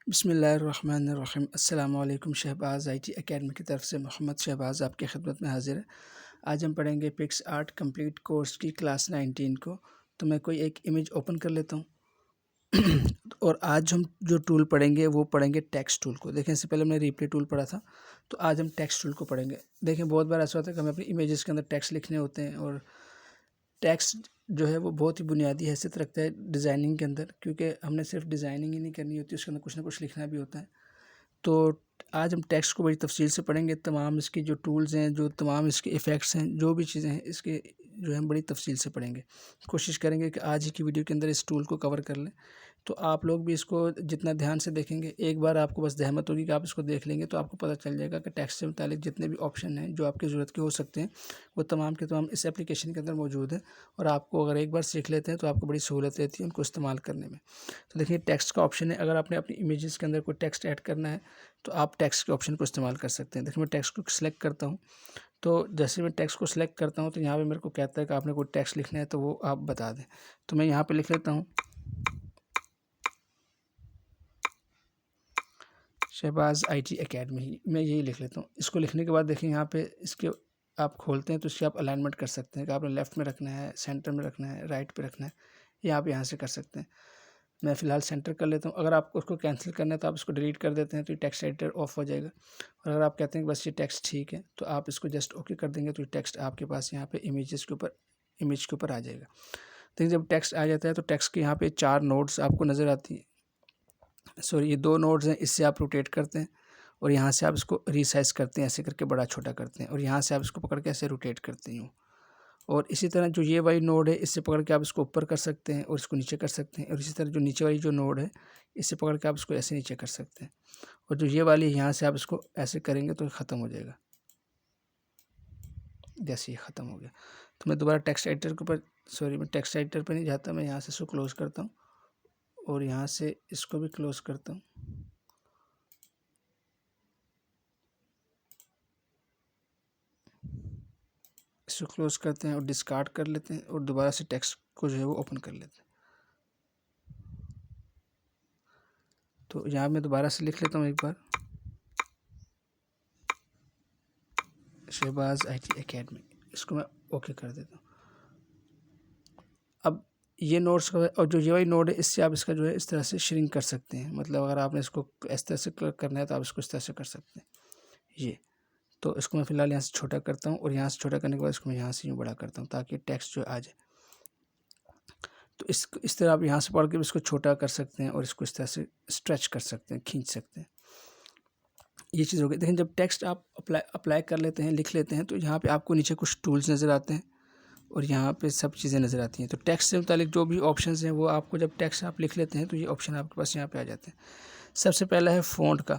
बिस्मिल्लाहिर्रहमानिर्रहीम। अस्सलाम वालेकुम। शहबाज़ आईटी एकेडमी की तरफ से मोहम्मद शहबाज़ आपकी खिदमत में हाज़िर है। आज हम पढ़ेंगे पिक्स आर्ट कंप्लीट कोर्स की क्लास 19 को। तो मैं कोई एक इमेज ओपन कर लेता हूँ। और आज हम जो टूल पढ़ेंगे वो पढ़ेंगे टेक्स्ट टूल को। देखें, इससे पहले हमने रिप्ले टूल पढ़ा था, तो आज हम टेक्स्ट टूल को पढ़ेंगे। देखें, बहुत बार ऐसा होता है कि हमें अपनी इमेजेस के अंदर टेक्स्ट लिखने होते हैं, और टेक्स्ट जो है वो बहुत ही बुनियादी हैसियत रखता है डिज़ाइनिंग के अंदर, क्योंकि हमने सिर्फ डिज़ाइनिंग ही नहीं करनी होती, उसके अंदर कुछ ना कुछ लिखना भी होता है। तो आज हम टेक्स्ट को बड़ी तफ़सील से पढ़ेंगे। तमाम इसके जो टूल्स हैं, जो तमाम इसके इफ़ेक्ट्स हैं, जो भी चीज़ें हैं, इसके जो है हम बड़ी तफ़सील से पढ़ेंगे। कोशिश करेंगे कि आज ही की वीडियो के अंदर इस टूल को कवर कर लें। तो आप लोग भी इसको जितना ध्यान से देखेंगे, एक बार आपको बस ज़हमत होगी कि आप इसको देख लेंगे तो आपको पता चल जाएगा कि टेक्स्ट से मुतालिक जितने भी ऑप्शन हैं जो आपकी ज़रूरत के हो सकते हैं, वो तमाम के तमाम इस एप्लीकेशन के अंदर मौजूद है। और आपको अगर एक बार सीख लेते हैं तो आपको बड़ी सहूलत रहती है उनको इस्तेमाल करने में। तो देखिए, टेक्स्ट का ऑप्शन है। अगर आपने अपनी इमेजेस के अंदर कोई टेक्स्ट ऐड करना है तो आप टेक्स्ट के ऑप्शन को इस्तेमाल कर सकते हैं। देखिए, मैं टेक्स्ट को सिलेक्ट करता हूँ। तो जैसे मैं टेक्स्ट को सिलेक्ट करता हूँ तो यहाँ पे मेरे को कहता है कि आपने कोई टेक्स्ट लिखना है तो वो आप बता दें। तो मैं यहाँ पे लिख लेता हूँ शहबाज़ आईटी एकेडमी, मैं यही लिख लेता हूँ। इसको लिखने के बाद देखिए, यहाँ पे इसके आप खोलते हैं तो इसकी आप अलाइनमेंट कर सकते हैं कि आपने लेफ़्ट में रखना है, सेंटर में रखना है, राइट पे रखना है, ये आप यहाँ से कर सकते हैं। मैं फ़िलहाल सेंटर कर लेता हूँ। अगर आपको उसको कैंसिल करना है तो आप इसको डिलीट कर देते हैं, तो ये टेक्स्ट एडिटर ऑफ हो जाएगा। और अगर आप कहते हैं कि बस ये टेक्स्ट ठीक है, तो आप इसको जस्ट ओके कर देंगे, तो ये टेक्स्ट आपके पास यहाँ पे इमेज के ऊपर आ जाएगा। देखिए, जब टेक्स्ट आ जाता है तो टेक्स्ट के यहाँ पे 4 नोड्स आपको नज़र आती हैं। सॉरी, ये 2 नोड्स हैं, इससे आप रोटेट करते हैं और यहाँ से आप इसको रीसाइज़ करते हैं, ऐसे करके बड़ा छोटा करते हैं, और यहाँ से आप इसको पकड़ के ऐसे रोटेट करते हैं। और इसी तरह जो ये वाली नोड है, इससे पकड़ के आप इसको ऊपर कर सकते हैं और इसको नीचे कर सकते हैं। और इसी तरह जो नीचे वाली जो नोड है, इससे पकड़ के आप इसको ऐसे नीचे कर सकते हैं। और जो ये वाली है, यहाँ से आप इसको ऐसे करेंगे तो ख़त्म हो जाएगा। जैसे ये ख़त्म हो गया, तो मैं दोबारा टेक्स्ट एडिटर के ऊपर, सॉरी, मैं टेक्स्ट एडिटर पर नहीं जाता, मैं यहाँ से इसको क्लोज़ करता हूँ और यहाँ से इसको भी क्लोज़ करता हूँ। इसको क्लोज़ करते हैं और डिस्कार्ड कर लेते हैं और दोबारा से टेक्स्ट को जो है वो ओपन कर लेते हैं। तो यहाँ मैं दोबारा से लिख लेता हूँ एक बार, शहबाज़ आईटी एकेडमी। इसको मैं ओके कर देता हूँ। अब ये नोट्स का, और जो ये वाली नोड है, इससे आप इसका जो है इस तरह से श्रिंक कर सकते हैं। मतलब अगर आपने इसको इस तरह से करना है तो आप इसको इस तरह से कर सकते हैं। ये, तो इसको मैं फ़िलहाल यहाँ से छोटा करता हूँ और यहाँ से छोटा करने के बाद इसको मैं यहाँ से यूँ बड़ा करता हूँ ताकि टेक्स्ट जो आ जाए। तो इस तरह आप यहाँ से पढ़ के इसको छोटा कर सकते हैं और इसको इस तरह से स्ट्रेच कर सकते हैं, खींच सकते हैं। ये चीज़ हो गई। लेकिन जब टेक्स्ट आप अप्लाई कर लेते हैं, लिख लेते हैं, तो यहाँ पे आपको नीचे कुछ टूल्स नज़र आते हैं और यहाँ पे सब चीज़ें नज़र आती हैं। तो टेक्स्ट से मुतालिक जो भी ऑप्शंस हैं, वो आपको जब टेक्स्ट आप लिख लेते हैं तो ये ऑप्शन आपके पास यहाँ पे आ जाते हैं। सबसे पहला है फ़ॉन्ट का,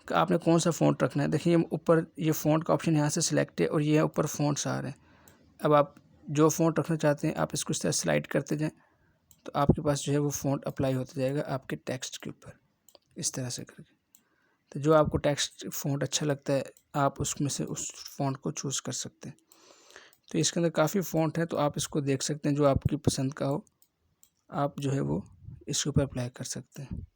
कि आपने कौन सा फ़ॉन्ट रखना है। देखिए, ये ऊपर ये फ़ॉन्ट का ऑप्शन यहाँ से सिलेक्ट है और ये ऊपर फ़ॉन्ट्स आ रहे हैं। अब आप जो फ़ॉन्ट रखना चाहते हैं, आप इसको इस तरह स्लाइड करते जाएँ, तो आपके पास जो है वो फ़ॉन्ट अप्लाई होता जाएगा आपके टेक्स्ट के ऊपर, इस तरह से करके। तो जो आपको टेक्स्ट फ़ॉन्ट अच्छा लगता है, आप उसमें से उस फ़ॉन्ट को चूज़ कर सकते हैं। तो इसके अंदर काफ़ी फ़ॉन्ट है, तो आप इसको देख सकते हैं, जो आपकी पसंद का हो, आप जो है वो इसके ऊपर अप्लाई कर सकते हैं।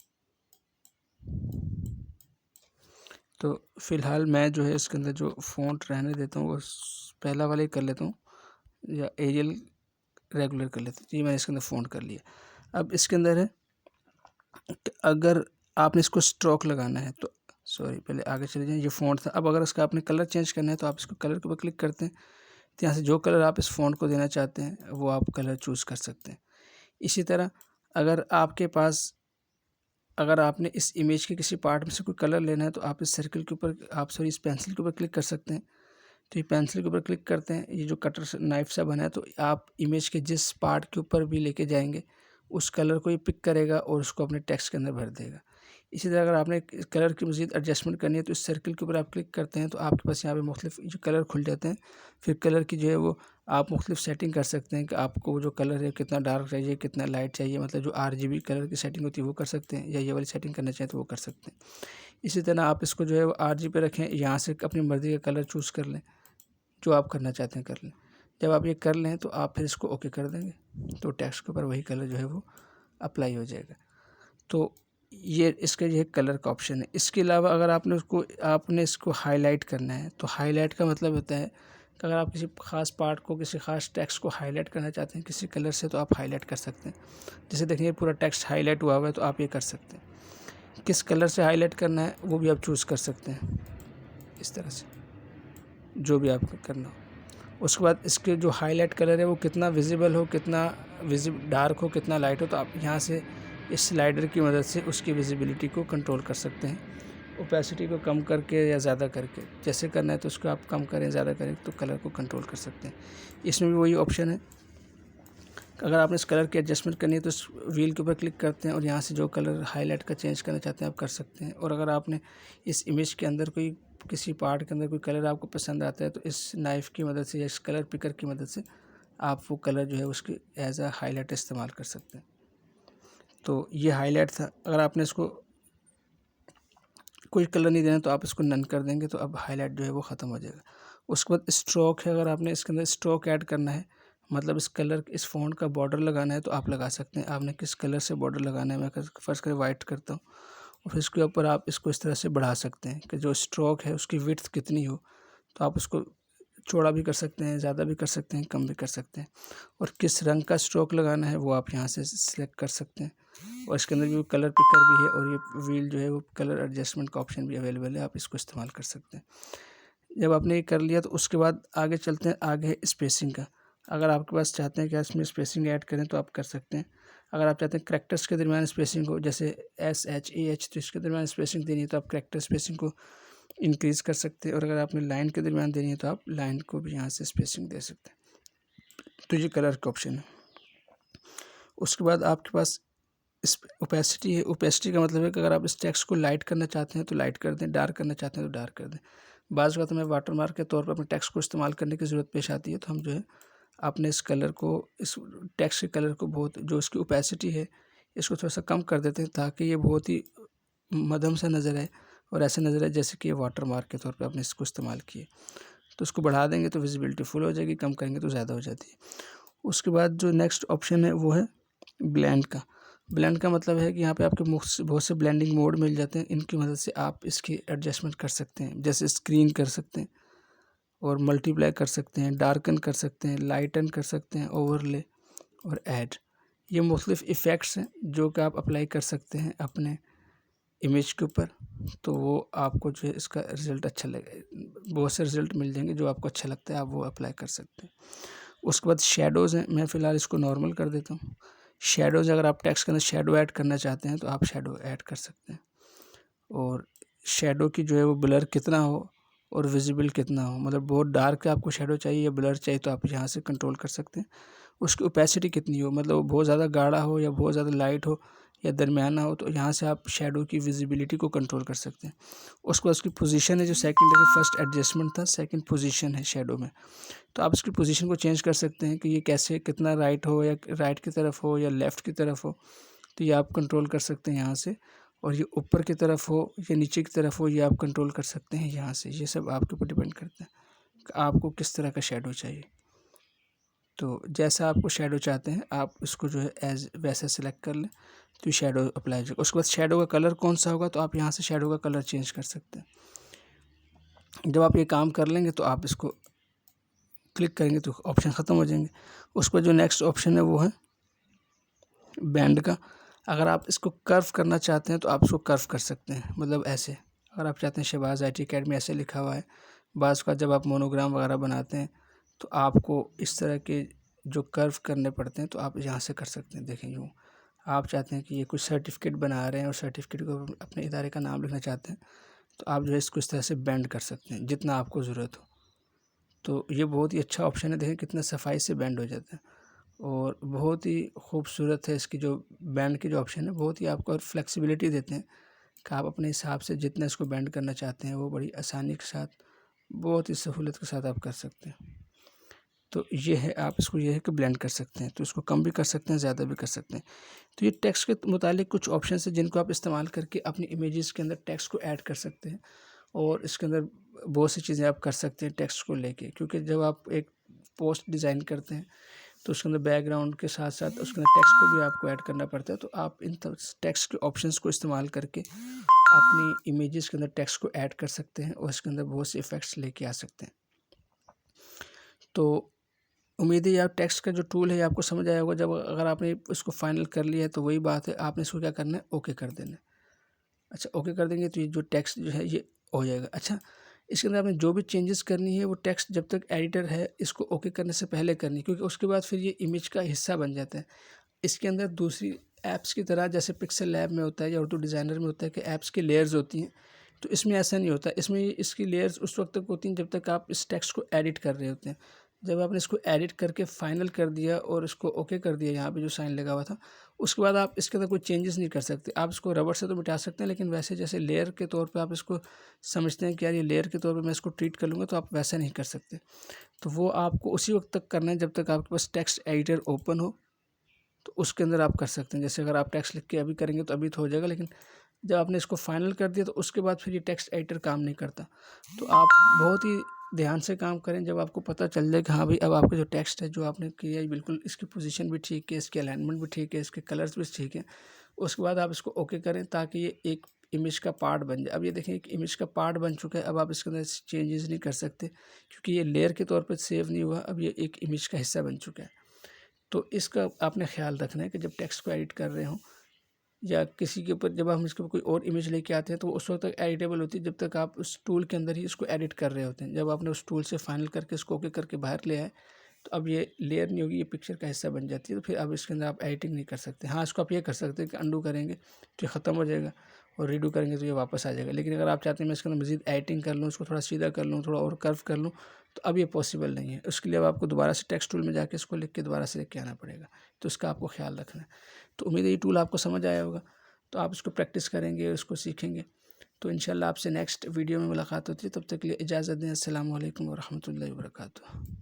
तो फ़िलहाल मैं जो है इसके अंदर जो फ़ॉन्ट रहने देता हूँ, वो पहला वाला ही कर लेता हूँ, या एरियल रेगुलर कर लेता हूँ। ये मैंने इसके अंदर फ़ॉन्ट कर लिया। अब इसके अंदर है कि अगर आपने इसको स्ट्रोक लगाना है तो, सॉरी, पहले आगे चले जाएँ। ये फ़ॉन्ट था। अब अगर इसका आपने कलर चेंज करना है तो आप इसको कलर के ऊपर क्लिक करते हैं, तो यहाँ से जो कलर आप इस फ़ॉन्ट को देना चाहते हैं वो आप कलर चूज़ कर सकते हैं। इसी तरह अगर आपके पास, अगर आपने इस इमेज के किसी पार्ट में से कोई कलर लेना है तो आप इस सर्कल के ऊपर, आप सॉरी, इस पेंसिल के ऊपर क्लिक कर सकते हैं। तो ये पेंसिल के ऊपर क्लिक करते हैं, ये जो कटर से नाइफ सा बना है, तो आप इमेज के जिस पार्ट के ऊपर भी लेके जाएंगे, उस कलर को ये पिक करेगा और उसको अपने टेक्स्ट के अंदर भर देगा। इसी तरह अगर आपने कलर की मज़ीद एडजस्टमेंट करनी है तो इस सर्कल के ऊपर आप क्लिक करते हैं, तो आपके पास यहाँ पे मुख्तलिफ जो कलर खुल जाते हैं। फिर कलर की जो है वो आप मुख्तलिफ सेटिंग कर सकते हैं कि आपको जो कलर है कितना डार्क चाहिए, कितना लाइट चाहिए, मतलब जो RGB कलर की सेटिंग होती है वो कर सकते हैं, या ये वाली सेटिंग करना चाहें तो वो कर सकते हैं। इसी तरह आप इसको जो है वो RGB पे रखें, यहाँ से अपनी मर्ज़ी का कलर चूज़ कर लें, जो आप करना चाहते हैं कर लें। जब आप ये कर लें तो आप फिर इसको ओके कर देंगे, तो टेक्स्ट के ऊपर वही कलर जो है वो अप्लाई हो जाएगा। तो ये इसका ये कलर का ऑप्शन है। इसके अलावा अगर आपने इसको हाईलाइट करना है, तो हाईलाइट का मतलब होता है कि अगर आप किसी ख़ास पार्ट को, किसी ख़ास टेक्स्ट को हाईलाइट करना चाहते हैं किसी कलर से, तो आप हाईलाइट कर सकते हैं। जैसे देखिए पूरा टेक्स्ट हाईलाइट हुआ है, तो आप ये कर सकते हैं। किस कलर से हाईलाइट करना है वो भी आप चूज़ कर सकते हैं, इस तरह से जो भी आपको करना हो। उसके बाद इसके जो हाईलाइट कलर है वो कितना विजिबल हो, कितना डार्क हो, कितना लाइट हो, तो आप यहाँ से इस स्लाइडर की मदद से उसकी विजिबिलिटी को कंट्रोल कर सकते हैं। ओपेसिटी को कम करके या ज़्यादा करके, जैसे करना है तो उसको आप कम करें, ज़्यादा करें, तो कलर को कंट्रोल कर सकते हैं। इसमें भी वही ऑप्शन है। अगर आपने इस कलर की एडजस्टमेंट करनी है तो इस व्हील के ऊपर क्लिक करते हैं और यहाँ से जो कलर हाईलाइट का चेंज करना चाहते हैं आप कर सकते हैं। और अगर आपने इस इमेज के अंदर कोई, किसी पार्ट के अंदर कोई कलर आपको पसंद आता है, तो इस नाइफ़ की मदद से या इस कलर पिकर की मदद से आप वो कलर जो है उसकी एज अ हाईलाइट इस्तेमाल कर सकते हैं। तो ये हाईलाइट था। अगर आपने इसको कोई कलर नहीं देना तो आप इसको नन कर देंगे, तो अब हाईलाइट जो है वो ख़त्म हो जाएगा। उसके बाद स्ट्रोक है, अगर आपने इसके अंदर स्ट्रोक ऐड करना है, मतलब इस फ़ॉन्ट का बॉर्डर लगाना है, तो आप लगा सकते हैं। आपने किस कलर से बॉर्डर लगाना है, मैं फ़र्ज़ करें वाइट करता हूँ, और फिर इसके ऊपर आप इसको इस तरह से बढ़ा सकते हैं कि जो स्ट्रोक है उसकी विड्थ कितनी हो, तो आप उसको चौड़ा भी कर सकते हैं, ज़्यादा भी कर सकते हैं, कम भी कर सकते हैं। और किस रंग का स्ट्रोक लगाना है वो आप यहाँ से सिलेक्ट कर सकते हैं। और इसके अंदर भी कलर पिकर भी है, और ये व्हील जो है वो कलर एडजस्टमेंट का ऑप्शन भी अवेलेबल है, आप इसको इस्तेमाल कर सकते हैं। जब आपने ये कर लिया तो उसके बाद आगे चलते हैं। आगे है स्पेसिंग का। अगर आपके पास चाहते हैं कि इसमें स्पेसिंग ऐड करें तो आप कर सकते हैं। अगर आप चाहते हैं करैक्टर्स के दरमियान स्पेसिंग हो, जैसे SHAH, तो इसके दरमियान स्पेसिंग देनी है तो आप करैक्टर स्पेसिंग को इंक्रीज़ कर सकते हैं। और अगर आपने लाइन के दरमियान देनी है तो आप लाइन को भी यहाँ से स्पेसिंग दे सकते हैं। तो ये कलर का ऑप्शन है। उसके बाद आपके पास इस ओपेसिटी है। ओपेसिटी का मतलब है कि अगर आप इस टेक्स्ट को लाइट करना चाहते हैं तो लाइट कर दें, डार्क करना चाहते हैं तो डार्क कर दें। बाज़ वक़्त हमें वाटरमार्क के तौर पर अपने टेक्स्ट को इस्तेमाल करने की ज़रूरत पेश आती है, तो हम जो है अपने इस कलर को, इस टेक्स्ट के कलर को बहुत, जो इसकी ओपेसिटी है इसको थोड़ा-सा कम कर देते हैं, ताकि ये बहुत ही मध्यम सा नज़र आए और ऐसा नज़र आए जैसे कि ये वाटरमार्क के तौर पे आपने इसको इस्तेमाल किया। तो उसको बढ़ा देंगे तो विज़िबिलिटी फुल हो जाएगी, कम करेंगे तो ज़्यादा हो जाती है। उसके बाद जो नेक्स्ट ऑप्शन है वो है ब्लेंड का। ब्लेंड का मतलब है कि यहाँ पे आपके बहुत से ब्लेंडिंग मोड मिल जाते हैं। इनकी मदद से आप इसकी एडजस्टमेंट कर सकते हैं, जैसे स्क्रीन कर सकते हैं और मल्टीप्लाई कर सकते हैं, डार्कन कर सकते हैं, लाइटन कर सकते हैं, ओवरले और ऐड। ये मुख्तलिफ इफ़ेक्ट्स हैं जो कि आप अप्लाई कर सकते हैं अपने इमेज के ऊपर, तो वो आपको जो है इसका रिज़ल्ट अच्छा लगेगा। बहुत से रिज़ल्ट मिल जाएंगे, जो आपको अच्छा लगता है आप वो अप्लाई कर सकते हैं। उसके बाद शेडोज़ हैं, मैं फ़िलहाल इसको नॉर्मल कर देता हूँ। शेडोज़, अगर आप टेक्स्ट के अंदर शेडो ऐड करना चाहते हैं तो आप शेडो ऐड कर सकते हैं। और शेडो की जो है वो ब्लर कितना हो और विजिबल कितना हो, मतलब बहुत डार्क आपको शेडो चाहिए या ब्लर चाहिए, तो आप यहाँ से कंट्रोल कर सकते हैं। उसकी ओपेसिटी कितनी हो, मतलब वो बहुत ज़्यादा गाढ़ा हो या बहुत ज़्यादा लाइट हो या दरमियाना हो, तो यहाँ से आप शेडो की विजिबिलिटी को कंट्रोल कर सकते हैं। उसके बाद उसकी पोजीशन है, जो सेकंड देखिए फर्स्ट एडजस्टमेंट था, सेकंड पोजीशन है शेडो में, तो आप इसकी पोजीशन को चेंज कर सकते हैं कि ये कैसे, कितना राइट हो, या राइट की तरफ हो या लेफ़्ट की तरफ हो, तो ये आप कंट्रोल कर सकते हैं यहाँ से। और ये ऊपर की तरफ हो या नीचे की तरफ हो, ये आप कंट्रोल कर सकते हैं यहाँ से। ये सब आपके ऊपर डिपेंड करता है कि आपको किस तरह का शेडो चाहिए। तो जैसा आपको शेडो चाहते हैं आप इसको जो है एज़ वैसा सेलेक्ट कर लें, तो शेडो अप्लाई हो जाएगा। उसके बाद शेडो का कलर कौन-सा होगा, तो आप यहाँ से शेडो का कलर चेंज कर सकते हैं। जब आप ये काम कर लेंगे तो आप इसको क्लिक करेंगे तो ऑप्शन ख़त्म हो जाएंगे। उसके बाद जो नेक्स्ट ऑप्शन है वो है बैंड का। अगर आप इसको कर्व करना चाहते हैं तो आप इसको कर्व कर सकते हैं, मतलब ऐसे। अगर आप चाहते हैं शहबाज़ IT अकेडमी ऐसे लिखा हुआ है, बाज़ का जब आप मोनोग्राम वगैरह बनाते हैं तो आपको इस तरह के जो कर्व करने पड़ते हैं, तो आप यहाँ से कर सकते हैं। देखें यूँ, आप चाहते हैं कि ये कुछ सर्टिफिकेट बना रहे हैं और सर्टिफिकेट को अपने इदारे का नाम लिखना चाहते हैं, तो आप जो है इसको इस तरह से बेंड कर सकते हैं जितना आपको ज़रूरत हो। तो ये बहुत ही अच्छा ऑप्शन है, देखें कितना सफाई से बेंड हो जाता है और बहुत ही खूबसूरत है। इसकी जो बैंड की जो ऑप्शन है, बहुत ही आपको फ्लेक्सिबिलिटी देते हैं कि आप अपने हिसाब से जितना इसको बैंड करना चाहते हैं वो बड़ी आसानी के साथ, बहुत ही सहूलियत के साथ आप कर सकते हैं। तो ये है, आप इसको ये है कि ब्लेंड कर सकते हैं, तो इसको कम भी कर सकते हैं, ज़्यादा भी कर सकते हैं। तो ये टेक्स्ट के मुतालिक कुछ ऑप्शंस हैं जिनको आप इस्तेमाल करके अपनी इमेजेस के अंदर टेक्स्ट को ऐड कर सकते हैं। और इसके अंदर बहुत सी चीज़ें आप कर सकते हैं टेक्स्ट को लेके, क्योंकि जब आप एक पोस्ट डिज़ाइन करते हैं तो उसके अंदर बैकग्राउंड के साथ साथ उसके अंदर टेक्स्ट को भी आपको ऐड करना पड़ता है। तो आप इन टेक्स्ट के ऑप्शंस को इस्तेमाल करके अपनी इमेजेस के अंदर टेक्स्ट को ऐड कर सकते हैं और इसके अंदर बहुत से इफ़ेक्ट्स लेके आ सकते हैं। तो उम्मीद है आप टेक्स्ट का जो टूल है आपको समझ आया होगा। जब अगर आपने इसको फाइनल कर लिया है तो वही बात है, आपने इसको क्या करना है, ओके कर देना है। अच्छा, ओके कर देंगे तो ये जो टेक्स्ट जो है ये हो जाएगा। अच्छा, इसके अंदर आपने जो भी चेंजेस करनी है वो टेक्स्ट जब तक एडिटर है इसको ओके करने से पहले करनी है, क्योंकि उसके बाद फिर ये इमेज का हिस्सा बन जाता है। इसके अंदर दूसरी ऐप्स की तरह जैसे पिक्सेल लैब में होता है या ऑटो डिज़ाइनर में होता है कि ऐप्स की लेयर्स होती हैं, तो इसमें ऐसा नहीं होता। इसमें इसकी लेयर्स उस वक्त तक होती हैं जब तक आप इस टेक्स्ट को एडिट कर रहे होते हैं। जब आपने इसको एडिट करके फाइनल कर दिया और इसको ओके कर दिया, यहाँ पे जो साइन लगा हुआ था, उसके बाद आप इसके अंदर कोई चेंजेस नहीं कर सकते। आप इसको रबर से तो मिटा सकते हैं, लेकिन वैसे जैसे लेयर के तौर पे आप इसको समझते हैं कि यार ये लेयर के तौर पे मैं इसको ट्रीट कर लूँगा, तो आप वैसा नहीं कर सकते। तो वो आपको उसी वक्त तक करना है जब तक आपके पास टेक्स्ट एडिटर ओपन हो, तो उसके अंदर आप कर सकते हैं। जैसे अगर आप टेक्स्ट लिख के अभी करेंगे तो अभी तो हो जाएगा, लेकिन जब आपने इसको फाइनल कर दिया तो उसके बाद फिर ये टेक्स्ट एडिटर काम नहीं करता। तो आप बहुत ही ध्यान से काम करें। जब आपको पता चल जाए कि हाँ भाई अब आपका जो टेक्स्ट है जो आपने किया है बिल्कुल इसकी पोजीशन भी ठीक है, इसकी अलाइनमेंट भी ठीक है, इसके कलर्स भी ठीक है, उसके बाद आप इसको ओके करें ताकि ये एक इमेज का पार्ट बन जाए। अब ये देखें एक इमेज का पार्ट बन चुका है। अब आप इसके अंदर चेंजेस नहीं कर सकते क्योंकि ये लेयर के तौर पर सेव नहीं हुआ, अब ये एक इमेज का हिस्सा बन चुका है। तो इसका आपने ख्याल रखना है कि जब टेक्स्ट को एडिट कर रहे हों या किसी के ऊपर जब हम इसके ऊपर कोई और इमेज लेके आते हैं तो उस वक्त तक एडिटेबल होती है जब तक आप उस टूल के अंदर ही इसको एडिट कर रहे होते हैं। जब आपने उस टूल से फाइनल करके इसको ओके करके बाहर ले आए तो अब ये लेयर नहीं होगी, ये पिक्चर का हिस्सा बन जाती है। तो फिर अब इसके अंदर आप एडिटिंग नहीं कर सकते। हाँ, इसको आप ये कर सकते हैं कि अंडू करेंगे तो ये ख़त्म हो जाएगा और रीडू करेंगे तो ये वापस आ जाएगा। लेकिन अगर आप चाहते हैं मैं इसके अंदर मज़ीद एडिटिंग कर लूँ, इसको थोड़ा सीधा कर लूँ, थोड़ा और कर्व कर लूँ, तो अब ये पॉसिबल नहीं है। उसके लिए अब आपको दोबारा से टेक्स्ट टूल में जाके इसको लिख के दोबारा से लेके आना पड़ेगा। तो इसका आपको ख्याल रखना है। तो उम्मीद है ये टूल आपको समझ आया होगा। तो आप इसको प्रैक्टिस करेंगे, इसको सीखेंगे तो इंशाल्लाह आपसे नेक्स्ट वीडियो में मुलाकात होती है। तब तक के लिए इजाज़त दें। अस्सलामु अलैकुम व रहमतुल्लाहि व बरकातुहू।